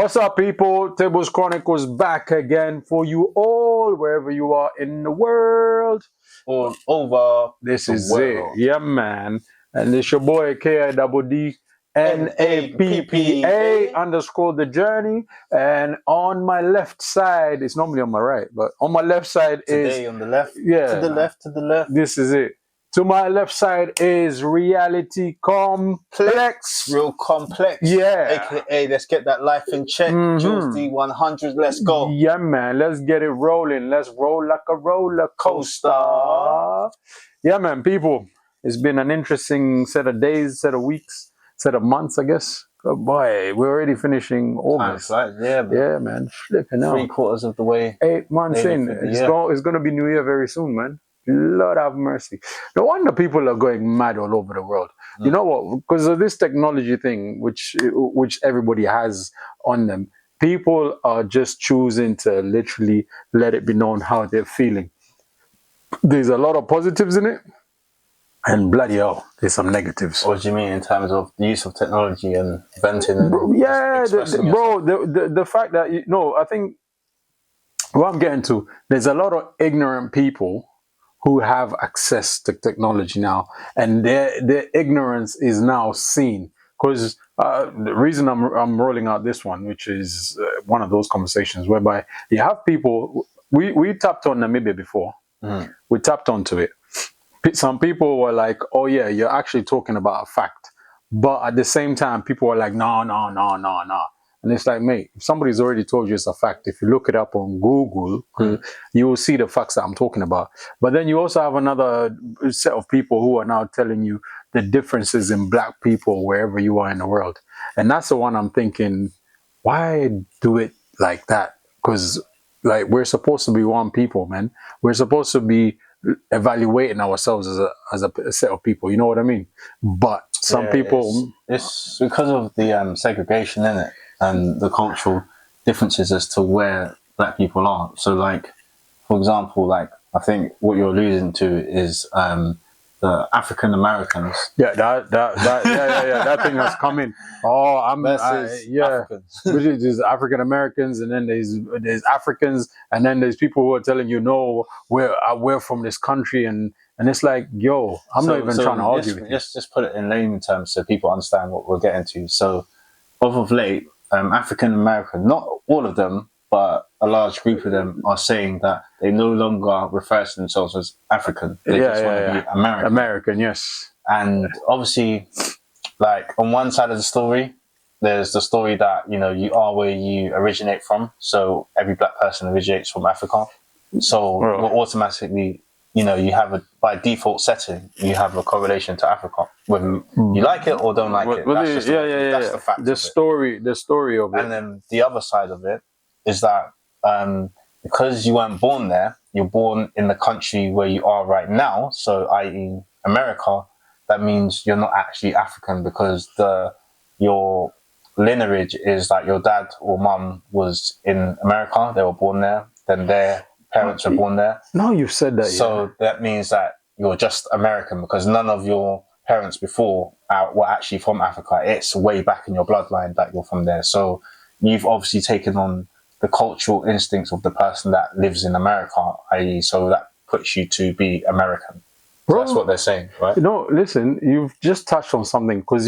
What's up, people? Tables Chronicles back again for you all, wherever you are in the world. All over This the is world. it. Yeah, man. And it's your boy, KIDDNAPPA underscore the journey. And on my left side, it's normally on my right, but on my left side Today on the left, yeah, to the man. left, to the left. This is it. To my left side is Reality Complex. Real complex. Yeah. AKA, let's get that life in check. Jules D100, let's go. Yeah, man. Let's get it rolling. Let's roll like a roller coaster. Yeah, man. People, it's been an interesting set of days, set of weeks, set of months, I guess. Oh, boy, we're already finishing August. Yeah, man. Yeah, man. Flipping out. 3/4 of the way. 8 months in. It's going to be New Year very soon, man. Lord have mercy. No wonder people are going mad all over the world. You know what? Because of this technology thing, which everybody has on them, people are just choosing to literally let it be known how they're feeling. There's a lot of positives in it, and bloody hell, there's some negatives. What do you mean in terms of the use of technology and venting and the fact that I think what I'm getting to, there's a lot of ignorant people who have access to technology now, and their ignorance is now seen. Because the reason I'm rolling out this one, which is one of those conversations whereby you have people, we tapped on Namibia before, we tapped onto it. Some people were like, oh yeah, you're actually talking about a fact, but at the same time, people were like, no. And it's like, mate, if somebody's already told you it's a fact, if you look it up on Google, you will see the facts that I'm talking about. But then you also have another set of people who are now telling you the differences in black people wherever you are in the world. And that's the one I'm thinking, why do it like that? Because like we're supposed to be one people, man. We're supposed to be evaluating ourselves as a set of people. You know what I mean? But some people... It's because of the segregation, in it? And the cultural differences as to where black people are. So, like, for example, like, I think what you're alluding to is the African Americans. Yeah, that thing has come in. Oh, Africans. There's African Americans, and then there's Africans, and then there's people who are telling you, no, we're from this country, and it's like, yo, I'm not even trying to argue with you. Just put it in layman terms so people understand what we're getting to. So, of late, African American, not all of them, but a large group of them are saying that they no longer refer to themselves as African. They just want to be American. American, yes. And obviously, like on one side of the story, there's the story that, you are where you originate from. So every black person originates from Africa. So we're automatically, you have by default setting, you have a correlation to Africa, whether you like it or don't like it. That's the fact. The story of it. And then the other side of it is that because you weren't born there, you're born in the country where you are right now. So, i.e., America. That means you're not actually African because your lineage is like your dad or mum was in America. They were born there. Then their parents were born there. No, you've said that. So that means that you're just American because none of your parents before were actually from Africa. It's way back in your bloodline that you're from there. So you've obviously taken on the cultural instincts of the person that lives in America, i.e., so that puts you to be American. So that's what they're saying, right? Listen, you've just touched on something because,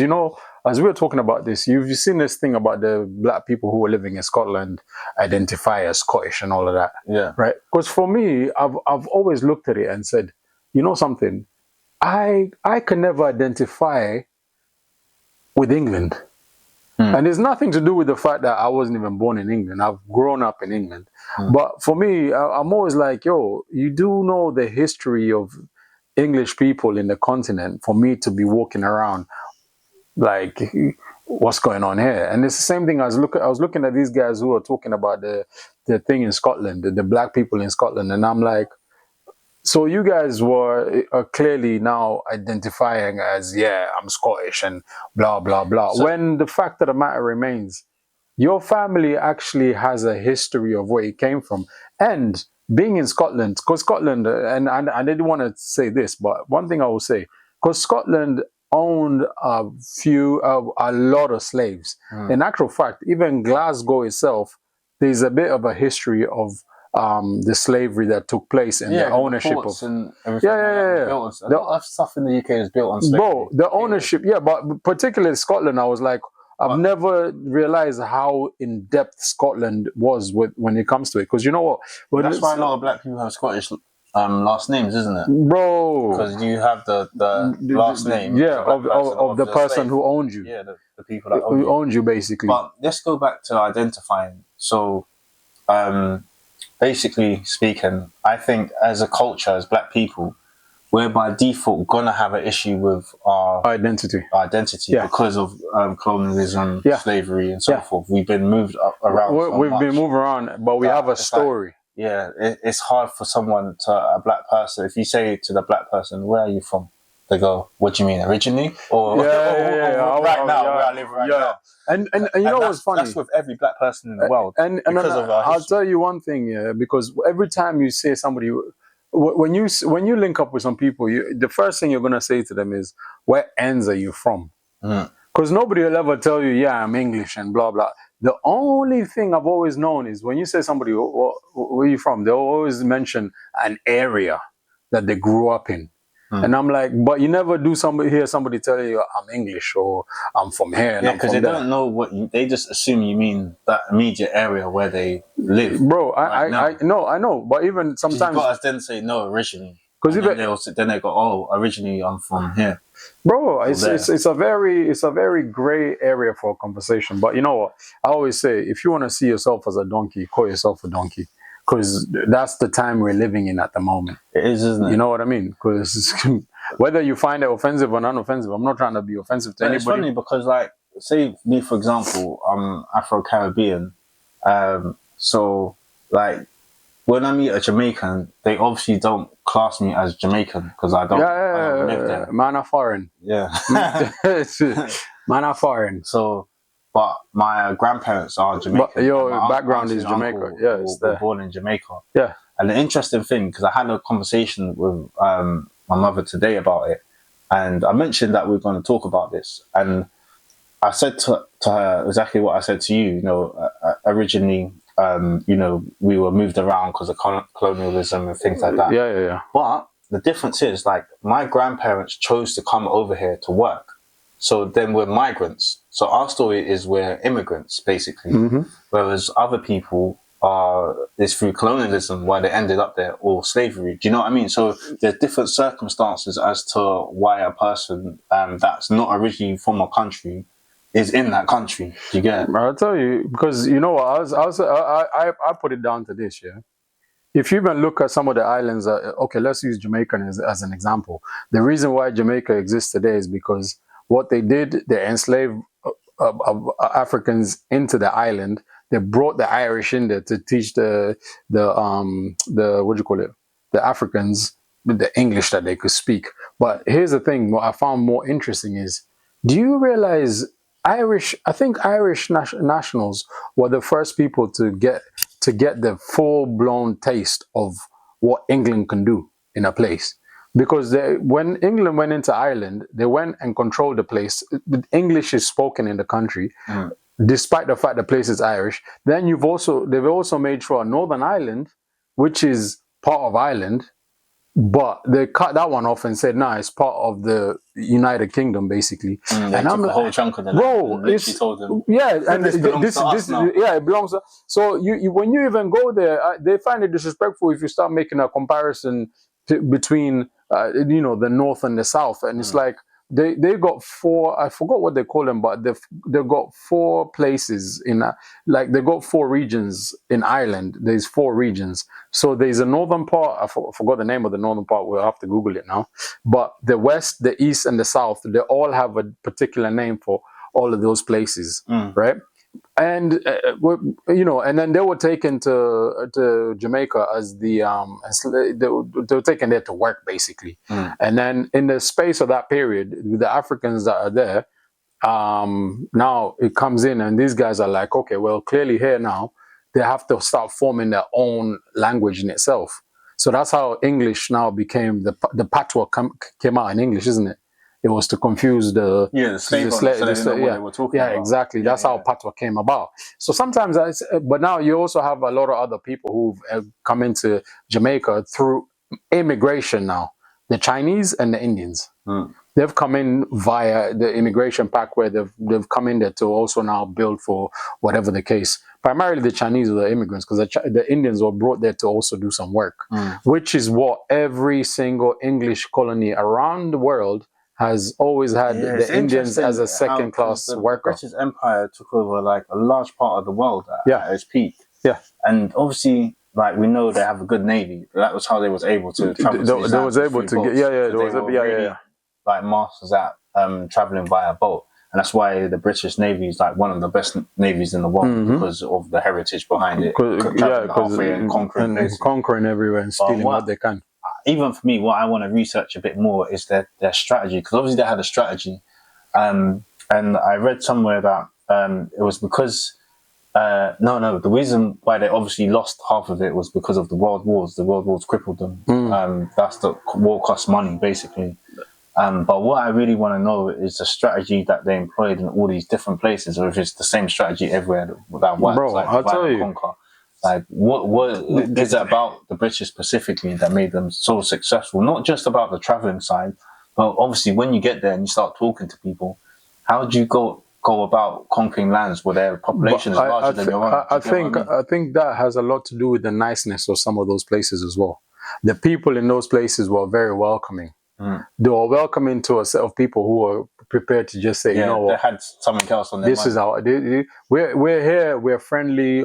as we were talking about this, you've seen this thing about the black people who are living in Scotland identify as Scottish and all of that. Yeah. Right? Because for me, I've always looked at it and said, you know something? I can never identify with England. And it's nothing to do with the fact that I wasn't even born in England. I've grown up in England. But for me, I'm always like, yo, you do know the history of English people in the continent for me to be walking around like, what's going on here? And it's the same thing. I was looking at these guys who are talking about the thing in Scotland, the black people in Scotland, and I'm like, so you guys are clearly now identifying as, I'm Scottish and blah, blah, blah. So, when the fact of the matter remains, your family actually has a history of where it came from. And being in Scotland, because Scotland, and I didn't want to say this, but one thing I will say, because Scotland owned a lot of slaves. In actual fact, even Glasgow itself, there's a bit of a history of the slavery that took place and the ownership of. And everything Yeah. A lot of stuff in the UK is built on slavery. Bro, the ownership, yeah, but particularly Scotland, I was like, I've never realized how in depth Scotland was when it comes to it. Because you know what? That's why a lot of black people have Scottish last names, isn't it? Bro. Because you have the last name. Yeah, of the person who owned you. Yeah, the people that who owned you, basically. But let's go back to identifying. So, basically speaking, I think as a culture, as black people, we're by default gonna have an issue with our identity because of colonialism, slavery, and so forth. We've been moved around. We've been moved around, but we have a story. Like, it's hard for a black person. If you say to the black person, "Where are you from?" They go, "What do you mean, originally?" Or right now, where I live right now. And you know what's funny? That's with every black person in the world. And I'll tell you one thing, because every time you say somebody, when you link up with some people, the first thing you're gonna say to them is, "Where ends are you from?" Because nobody will ever tell you, "Yeah, I'm English," and blah blah. The only thing I've always known is when you say somebody, "Where are you from?" They'll always mention an area that they grew up in. And I'm like, but you never hear somebody tell you, "I'm English," or "I'm from here." Yeah, because they don't know they just assume you mean that immediate area where they live. Bro, I know, but even sometimes you got to then say no originally. Because then they go, "Oh, originally I'm from here." Bro, it's a very gray area for a conversation. But you know what? I always say, if you want to see yourself as a donkey, call yourself a donkey. Because that's the time we're living in at the moment. It is, isn't it? You know what I mean? Because whether you find it offensive or non-offensive, I'm not trying to be offensive to anybody. It's funny because, like, say me, for example, I'm Afro-Caribbean. So, like, when I meet a Jamaican, they obviously don't class me as Jamaican because I don't live there. Man are foreign. Yeah. Man are foreign. So... But my grandparents are Jamaican. But your background is Jamaica. Yeah, it's were born in Jamaica. Yeah. And the interesting thing, because I had a conversation with my mother today about it, and I mentioned that we we're going to talk about this, and I said to her exactly what I said to you. You know, originally, you know, we were moved around because of colonialism and things like that. Yeah. But the difference is, like, my grandparents chose to come over here to work. So then we're migrants. So our story is we're immigrants, basically. Whereas other people is through colonialism why they ended up there, or slavery. Do you know what I mean? So there's different circumstances as to why a person that's not originally from a country is in that country. Do you get it? I'll tell you, because you know what, I put it down to this, yeah. If you even look at some of the islands, okay, let's use Jamaica as an example. The reason why Jamaica exists today is because what they did, they enslaved Africans into the island. They brought the Irish in there to teach the what do you call it, the Africans the English that they could speak. But here's the thing: what I found more interesting is, do you realize I think Irish nationals were the first people to get the full-blown taste of what England can do in a place. Because when England went into Ireland, they went and controlled the place. English is spoken in the country, despite the fact the place is Irish. Then they've also made sure Northern Ireland, which is part of Ireland, but they cut that one off and said, "Nah, it's part of the United Kingdom, basically." And I'm like, a whole chunk of the bro, told them, and this it belongs. So you when you even go there, they find it disrespectful if you start making a comparison between the North and the South, and it's like they got four. I forgot what they call them, but they've got 4 places in like they got 4 regions in Ireland. There's 4 regions. So there's a northern part. I forgot the name of the northern part. We'll have to Google it now. But the west, the east, and the south, they all have a particular name for all of those places, right? And and then they were taken to Jamaica as they were taken there to work, basically. And then in the space of that period, with the Africans that are there, now it comes in, and these guys are like, okay, well, clearly here now they have to start forming their own language in itself. So that's how English now became the patois came out in English, isn't it? It was to confuse the slave owners, so they didn't know what they were talking about. Exactly. That's how Patwa came about. So sometimes, but now you also have a lot of other people who've come into Jamaica through immigration now. The Chinese and the Indians. They've come in via the immigration pact where they've come in there to also now build for whatever the case. Primarily the Chinese are the immigrants, because the Indians were brought there to also do some work, which is what every single English colony around the world has always had, the Indians as a second-class worker. The British Empire took over like a large part of the world at its peak. Yeah. And obviously, like, we know they have a good navy. That was how they was able to travel. They was able to get, like masters at traveling via boat. And that's why the British Navy is like one of the best navies in the world, because of the heritage behind it. And conquering everywhere and stealing what they can. Even for me, what I want to research a bit more is their strategy, because obviously they had a strategy. And I read somewhere that it was because the reason why they obviously lost half of it was because of the world wars. The world wars crippled them. That's the war cost money, basically. But what I really want to know is the strategy that they employed in all these different places, or if it's the same strategy everywhere that works. Bro, like I'll tell you. Conquer. Like, what is it about the British specifically that made them so successful? Not just about the traveling side, but obviously when you get there and you start talking to people, how do you go about conquering lands where their population is larger than your own? I think that has a lot to do with the niceness of some of those places as well. The people in those places were very welcoming. They were welcoming to a set of people who were prepared to just say, you know what, they had something else on their mind. Is our, we're here, we're friendly,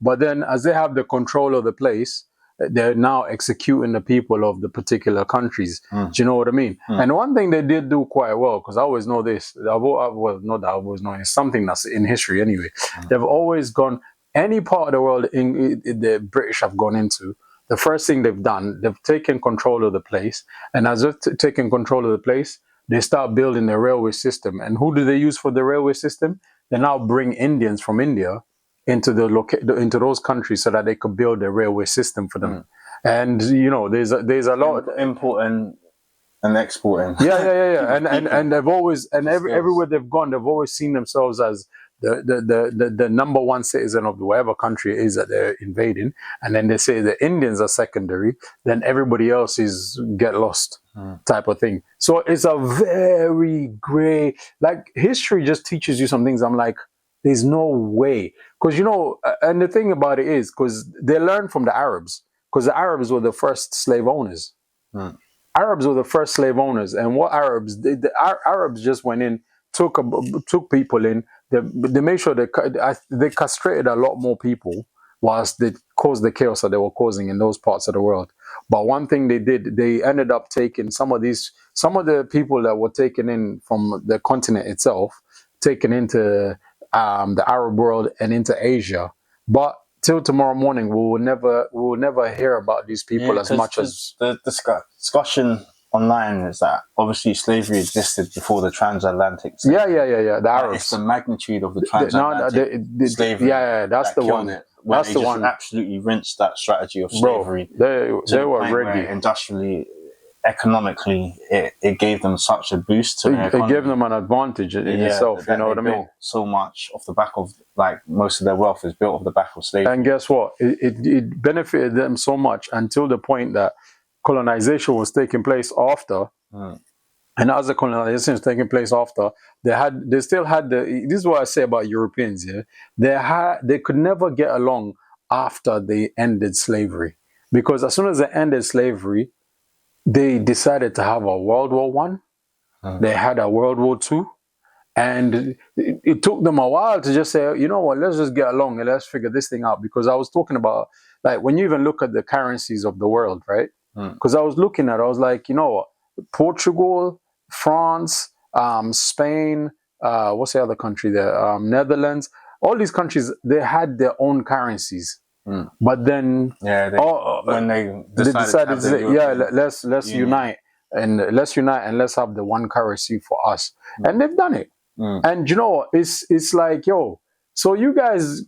but then as they have the control of the place, they're now executing the people of the particular countries. Do you know what I mean? And one thing they did do quite well, because I always know this, not that I always know, it's something that's in history anyway. They've always gone, any part of the world the British have gone into, the first thing they've done, they've taken control of the place. And as they've taken control of the place, they start building the railway system. And who do they use for the railway system? They now bring Indians from India into those countries so that they could build a railway system for them. And you know, there's a lot importing and exporting. And they've always, and everywhere they've gone, they've always seen themselves as the number one citizen of whatever country it is that they're invading. And then they say the Indians are secondary, then everybody else is get lost type of thing. So it's a very gray, like, history just teaches you some things. I'm like, there's no way. Because, you know, and the thing about it is, because they learned from the Arabs, because the Arabs were the first slave owners. Arabs were the first slave owners. And what Arabs did, the Arabs just went in, took people in, they made sure they castrated a lot more people whilst they caused the chaos that they were causing in those parts of the world. But one thing they did, they ended up taking some of the people that were taken in from the continent itself, taken into the Arab world and into Asia. But till tomorrow morning, we will never hear about these people as much as the discussion online is that obviously slavery existed before the transatlantic slavery. The Arabs. It's the magnitude of the transatlantic slavery. That's the one. That's the one. Absolutely rinsed that strategy of slavery. Bro, they were ready. Industrially, economically, it gave them such a boost to their economy. It gave them an advantage in itself. You know what I mean? So much off the back of, like, most of their wealth is built off the back of slavery. And guess what? It benefited them so much until the point that colonization was taking place after. And as the colonization was taking place after, they still had this is what I say about Europeans, they could never get along after they ended slavery. Because as soon as they ended slavery, they decided to have a World War I. They had a World War II. And it took them a while to just say, you know what, let's just get along and let's figure this thing out. Because I was talking about, like, when you even look at the currencies of the world, right? Because I was looking at it, I was like, you know what, Portugal, France, Spain, what's the other country there? Netherlands, all these countries, they had their own currencies. But then when they decided to say, let's unite and let's have the one currency for us. And they've done it. And you know, it's like, yo, so you guys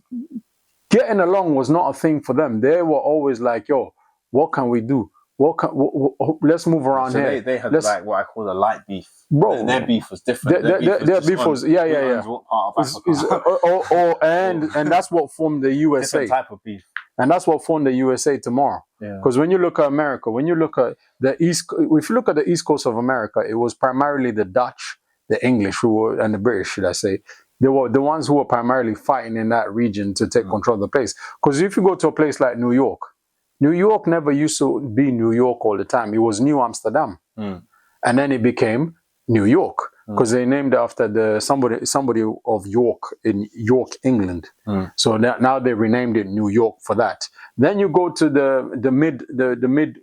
getting along was not a thing for them. They were always like, yo, what can we do? let's move around So here. they had Let's, like what I call a light beef. bro. Their beef was different. Their beef was Who owns what part of Africa. And that's what formed the USA. Different type of beef. And that's what formed the USA tomorrow. Because when you look at America, when you look at the East, if you look at the East Coast of America, it was primarily the Dutch, the English, and the British, should I say. They were the ones who were primarily fighting in that region to take control of the place. Because if you go to a place like New York never used to be New York all the time. It was New Amsterdam. And then it became New York. Because they named it after somebody of York in York, England. So now they renamed it New York for that. Then you go to the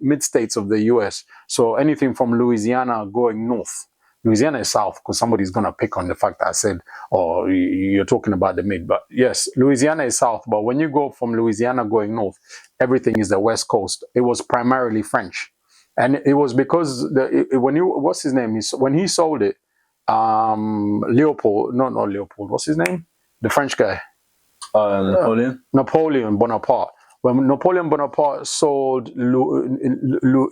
mid states of the US. So anything from Louisiana going north. Louisiana is south, because somebody's gonna pick on the fact that I said, "Oh, you're talking about the mid." But yes, Louisiana is south. But when you go from Louisiana going north, everything is the West Coast. It was primarily French, and it was because what's his name? When he sold it. Leopold, not Leopold, what's his name? The French guy. Napoleon Bonaparte. When Napoleon Bonaparte sold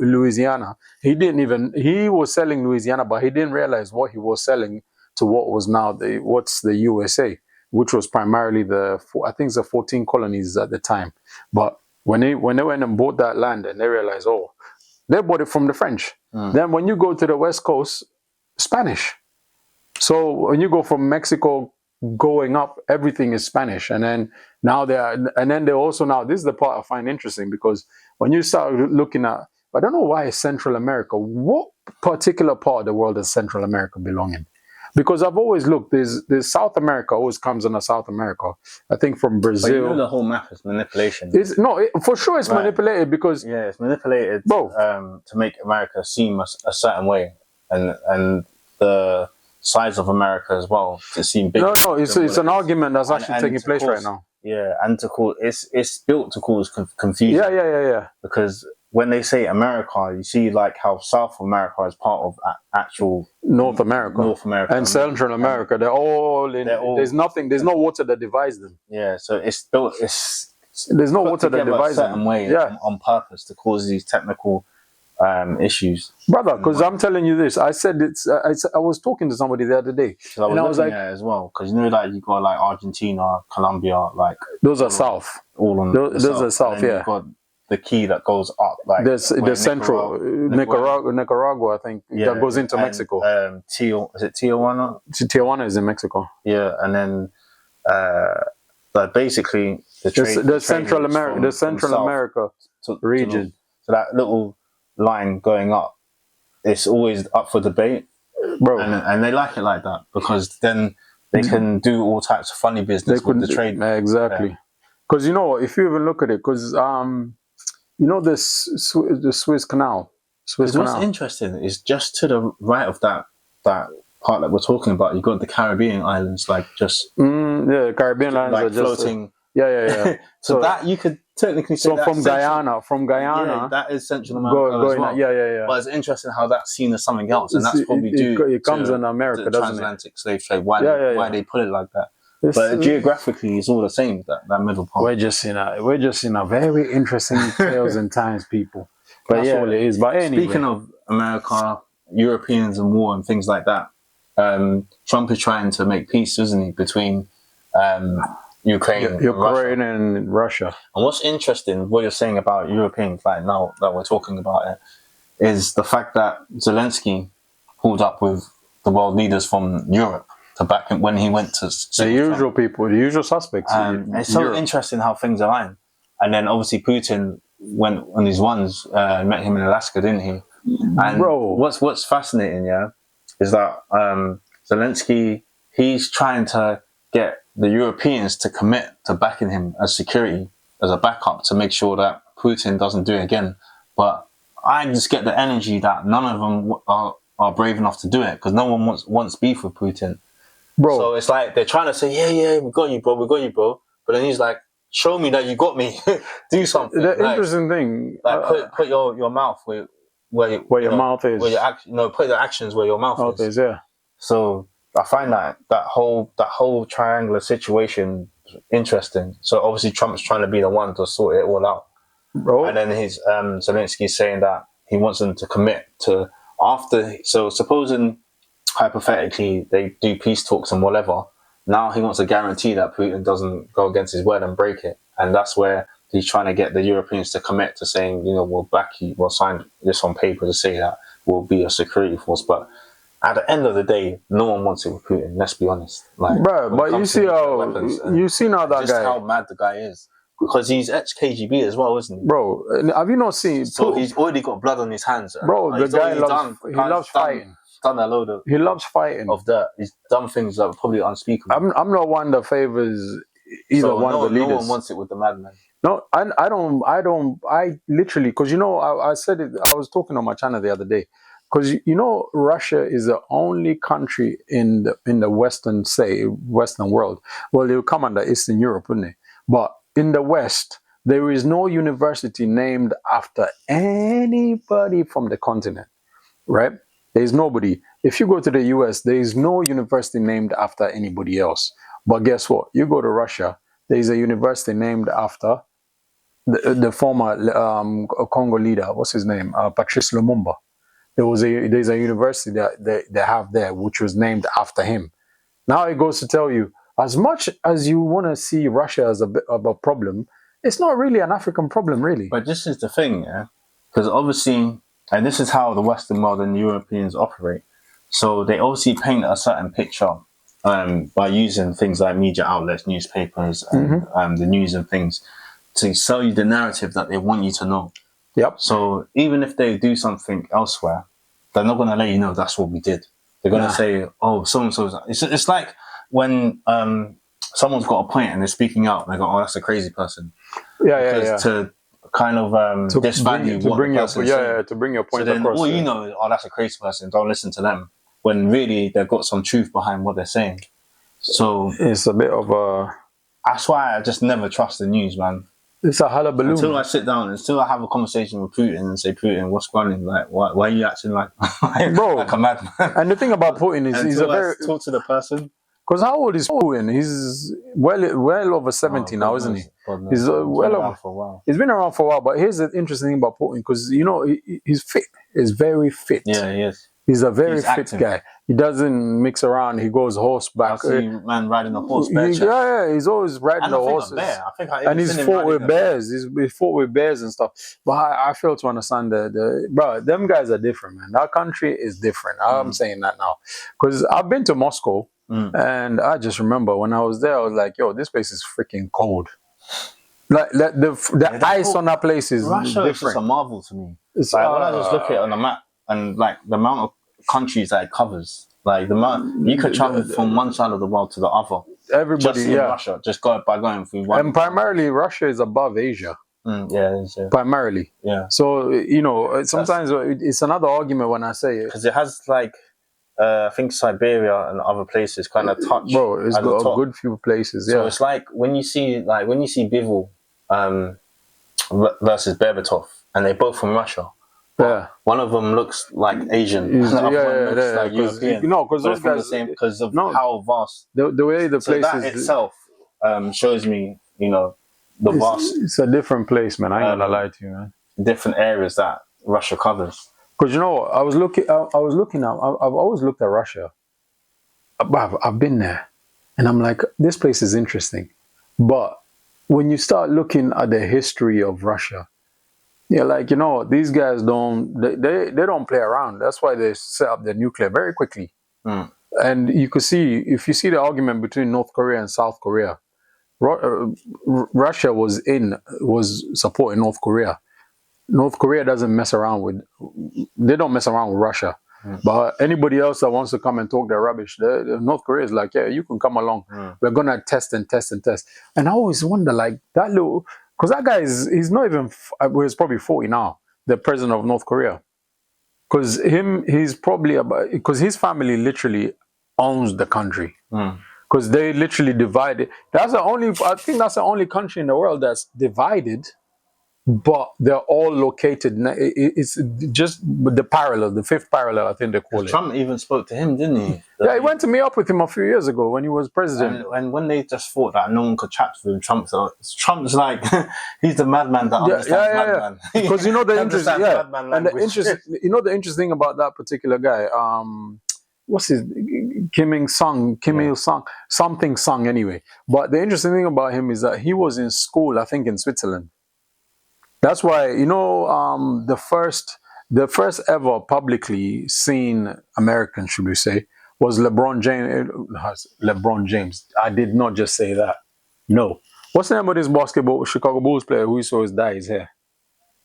Louisiana, he was selling Louisiana, but he didn't realize what he was selling to what was now the USA, which was primarily the 14 colonies at the time. But when they went and bought that land, and they realized, oh, they bought it from the French. Then when you go to the West Coast, Spanish. So when you go from Mexico going up, everything is Spanish. And then they also now, this is the part I find interesting, because when you start looking at, I don't know why Central America, what particular part of the world does Central America belong in? Because I've always looked, there's South America always comes under South America. I think from Brazil. But the whole map is manipulation. For sure it's manipulated, because... Yeah, it's manipulated to make America seem a certain way. And the size of America as well to seem bigger. No, it's an argument that's actually taking place right now. Yeah, and it's built to cause confusion. Yeah. Because when they say America, you see like how South America is part of actual North America and Central America. They're all in. There's no water that divides them. Yeah, so it's built. There's no water that divides them. A certain way, on purpose to cause these technical issues, brother. Because I'm telling you this, I said I was talking to somebody the other day, and I was like, as well, because you got like Argentina, Colombia, like those are south. All on those are south. Yeah. You've got the key that goes up, like the central Nicaragua, I think, that goes into Mexico. Is it Tijuana? Tijuana is in Mexico. Yeah, and then but basically the Central America region. So that little line going up, it's always up for debate, bro, and they like it like that, because then they can do all types of funny business with the trade. Exactly, because if you even look at it, because the Suez Canal. What's interesting is just to the right of that part that we're talking about, you got the Caribbean islands, like just the Caribbean islands like are just floating. Yeah. so that you could technically say from Guyana, that is Central America as well. Yeah. But it's interesting how that's seen as something else, and that's probably due it comes in America, to the doesn't transatlantic slave trade. Why they put it like that? But geographically, it's all the same. That middle part. We're just in a very interesting tales and times, people. But that's all it is. But anyway, speaking of America, Europeans and war and things like that, Trump is trying to make peace, isn't he, between Ukraine and Russia. And what's interesting, what you're saying about Europeans, like now that we're talking about it, is the fact that Zelensky pulled up with the world leaders from Europe to back him when he went to the usual people, the usual suspects. It's so interesting how things align. And then obviously Putin went on these ones, met him in Alaska, didn't he? And what's fascinating, is that Zelensky, he's trying to get the Europeans to commit to backing him as security, as a backup, to make sure that Putin doesn't do it again. But I just get the energy that none of them are brave enough to do it, because no one wants beef with Putin. Bro. So it's like they're trying to say, yeah, we got you, bro. But then he's like, show me that you got me. Do something. The interesting thing, like put your mouth where your mouth is. Put the actions where your mouth is. Yeah. So I find that whole triangular situation interesting. So obviously Trump's trying to be the one to sort it all out. Bro. And then his Zelensky saying that he wants them to commit to after. So supposing hypothetically they do peace talks and whatever, now he wants to guarantee that Putin doesn't go against his word and break it, and that's where he's trying to get the Europeans to commit to saying, we'll back you, we'll sign this on paper to say that we'll be a security force. But at the end of the day, no one wants it with Putin. Let's be honest. Like, bro, but you see how that just guy, how mad the guy is, because he's ex-KGB as well, isn't he? Bro, have you not seen? So he's already got blood on his hands. Bro, like, the guy loves fighting. Done a load of. He loves fighting. Of that, he's done things that are probably unspeakable. I'm not one that favors either one of the leaders. No one wants it with the madman. No, I don't. I literally, because I said it. I was talking on my channel the other day, because Russia is the only country in the Western world. Well, it will come under Eastern Europe, wouldn't it? But in the West, there is no university named after anybody from the continent, right? There is nobody. If you go to the US, there is no university named after anybody else. But guess what? You go to Russia, there is a university named after the former Congo leader. What's his name? Patrice Lumumba. There's a university that they have there, which was named after him. Now it goes to tell you, as much as you want to see Russia as a bit of a problem, it's not really an African problem, really. But this is the thing, yeah? Because obviously, and this is how the Western world and Europeans operate. So they obviously paint a certain picture by using things like media outlets, newspapers, and the news and things to sell you the narrative that they want you to know. Yep. So even if they do something elsewhere, they're not going to let you know that's what we did. They're going to say, oh, so-and-so. It's like when someone's got a point and they're speaking out, and they go, oh, that's a crazy person. Yeah. To kind of disvalue what the person's saying. To bring your point so then across. All you know is, oh, that's a crazy person, don't listen to them. When really they've got some truth behind what they're saying. So it's a bit of a... That's why I just never trust the news, man. It's a hullabaloo. Until I sit down, until I have a conversation with Putin and say, Putin, what's going on? Like, why are you acting like a madman? And the thing about Putin is he's a very... talk to the person. Because how old is Putin? He's well over 70 now, isn't he? He's well over for a while. He's been around for a while, but here's the interesting thing about Putin, because he's fit. He's very fit. Yeah, he is. He's a very fit guy. He doesn't mix around. He goes horseback. I see man riding a horse. He's always riding the horses. And he's fought with bears. He's fought with bears and stuff. But I fail to understand bro, them guys are different, man. That country is different. I'm saying that now. Because I've been to Moscow, and I just remember when I was there, I was like, yo, this place is freaking cold. Like the ice on that place is Russia different. is just a marvel to me. It's like when I just look at it on the map and like the amount of countries that it covers, like the amount you could travel from one side of the world to the other. Everybody, just in Russia, just by going through one. And primarily, Russia is above Asia. Yeah, it is, yeah. Primarily. Yeah. So sometimes it's another argument when I say it, because it has like I think Siberia and other places kind of touch. Bro, it's got a good few places. Yeah. So it's like when you see Bivol versus Berbatov, and they're both from Russia. Yeah. One of them looks like Asian. The other one looks like European. Because those guys because of how vast the way the place that is itself shows me, the vast. It's a different place, man. I ain't gonna lie to you, man. Different areas that Russia covers. Because I was looking at. I've always looked at Russia. I've been there, and I'm like, this place is interesting, but when you start looking at the history of Russia, you're like, these guys don't play around. That's why they set up the nuclear very quickly. And you could see, if you see the argument between North Korea and South Korea, Russia was supporting North Korea. North Korea doesn't mess around with Russia. But anybody else that wants to come and talk their rubbish, North Korea is like, yeah, you can come along. We're gonna test and test and test. And I always wonder, like, that little, because that guy he's not even, he's probably 40 now, the president of North Korea. Because he's probably because his family literally owns the country. Because they literally divided. I think that's the only country in the world that's divided but they're all located. It's just the parallel, the fifth parallel, I think they call it. Trump even spoke to him, didn't he? Yeah, he went to meet up with him a few years ago when he was president. And when they just thought that no one could chat with him, Trump's like he's the madman that understands madman. Because you know the interesting thing about that particular guy, what's his Kim Il Sung, something Sung anyway. But the interesting thing about him is that he was in school, I think, in Switzerland. That's why, you know, the first ever publicly seen American, should we say, was LeBron James. LeBron James. I did not just say that. No. What's the name of this basketball Chicago Bulls player who saw his dye his hair?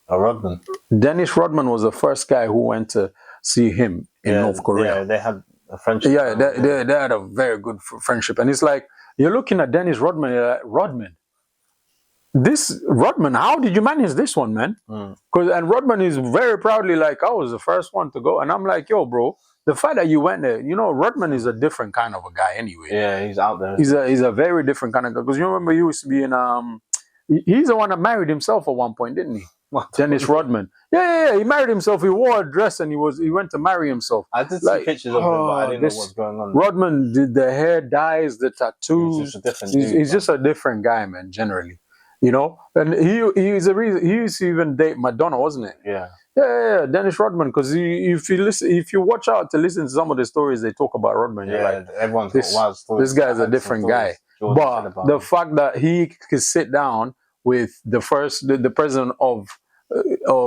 Rodman. Dennis Rodman was the first guy who went to see him in North Korea. Yeah, they had a friendship. Yeah, they had a very good friendship. And it's like, you're looking at Dennis Rodman, you're like, Rodman, how did you manage this one, man? And Rodman is very proudly like, I was the first one to go. And I'm like, yo, bro, the fact that you went there, you know, Rodman is a different kind of a guy anyway. Yeah, he's out there. He's a very different kind of guy. Because you remember he used to be in, he's the one that married himself at one point, didn't he? What? Dennis Rodman. Yeah, he married himself. He wore a dress and he went to marry himself. I did see pictures of him, but I didn't know what's going on. Rodman did the hair dyes, the tattoos. He's just a different dude, he's just a different guy, man, generally. You know, and he's a reason. He used to even date Madonna, wasn't it? Yeah. Dennis Rodman. Because if you watch out to listen to some of the stories they talk about Rodman, you're like, everyone's got wild stories. This guy's a different guy. But the fact that he could sit down with the president of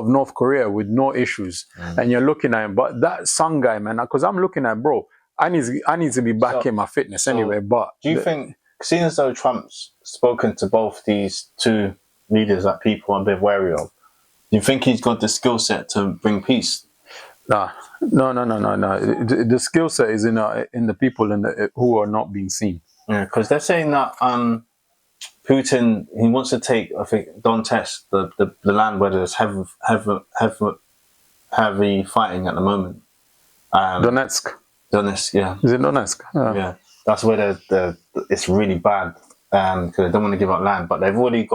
North Korea with no issues, and you're looking at him, but that Sung guy, man, because I'm looking at, bro, I need to be back in my fitness anyway. But do you think, seeing as though Trump's spoken to both these two leaders that people are a bit wary of, do you think he's got the skill set to bring peace? No. The skill set is in the people who are not being seen. Yeah, because they're saying that Putin, he wants to take, I think, Donetsk, the land where there's heavy fighting at the moment. Donetsk, yeah. Is it Donetsk? Yeah, that's where it's really bad because they don't want to give up land. But they've already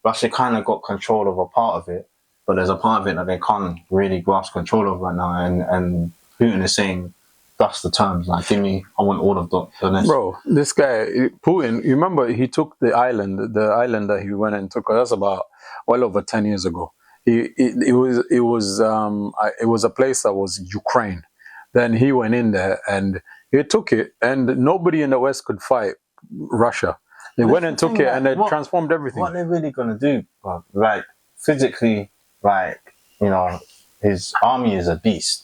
Russia kind of got control of a part of it, but there's a part of it that they can't really grasp control of right now. And Putin is saying, that's the terms. Like, I want all of Donetsk. Bro, this guy, Putin, you remember he took the island that he went and took. That's about well over 10 years ago. It was a place that was Ukraine. Then he went in there and he took it, and nobody in the West could fight Russia. They went and took it, and they transformed everything. What they're really gonna do, bro? Like physically, like, you know, his army is a beast.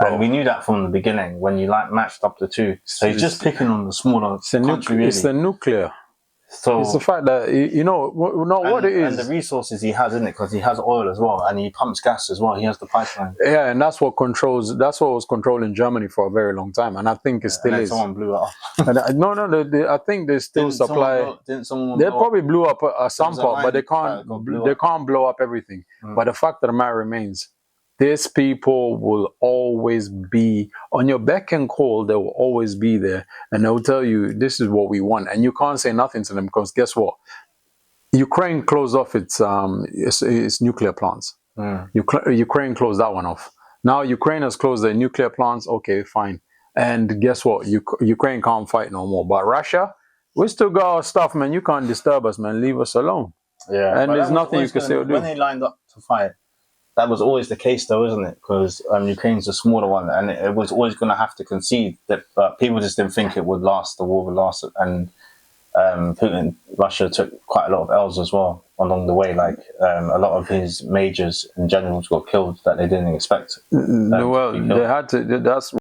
And we knew that from the beginning when you matched up the two. So he's just picking on the smaller country, really. It's the nuclear. So it's the fact that, you know, what it is. And the resources he has, isn't it? Because he has oil as well, and he pumps gas as well. He has the pipeline. Yeah, and that's what was controlling Germany for a very long time, and I think it still is. Someone blew it up. I think they still supply. They probably blew up some part, but they can't blow up everything. But the fact of the matter remains, these people will always be on your beck and call. They will always be there, and they'll tell you this is what we want, and you can't say nothing to them because guess what? Ukraine closed off its nuclear plants. Ukraine closed that one off. Now Ukraine has closed their nuclear plants. Okay, fine. And guess what? Ukraine can't fight no more. But Russia, we still got our stuff, man. You can't disturb us, man. Leave us alone. Yeah, and there's nothing you can say or do. When they lined up to fight, that was always the case, though, isn't it? Because Ukraine's a smaller one, and it was always going to have to concede. But people just didn't think it would last. The war would last, and Russia took quite a lot of L's as well along the way. Like a lot of his majors and generals got killed that they didn't expect. Well, they had to. That's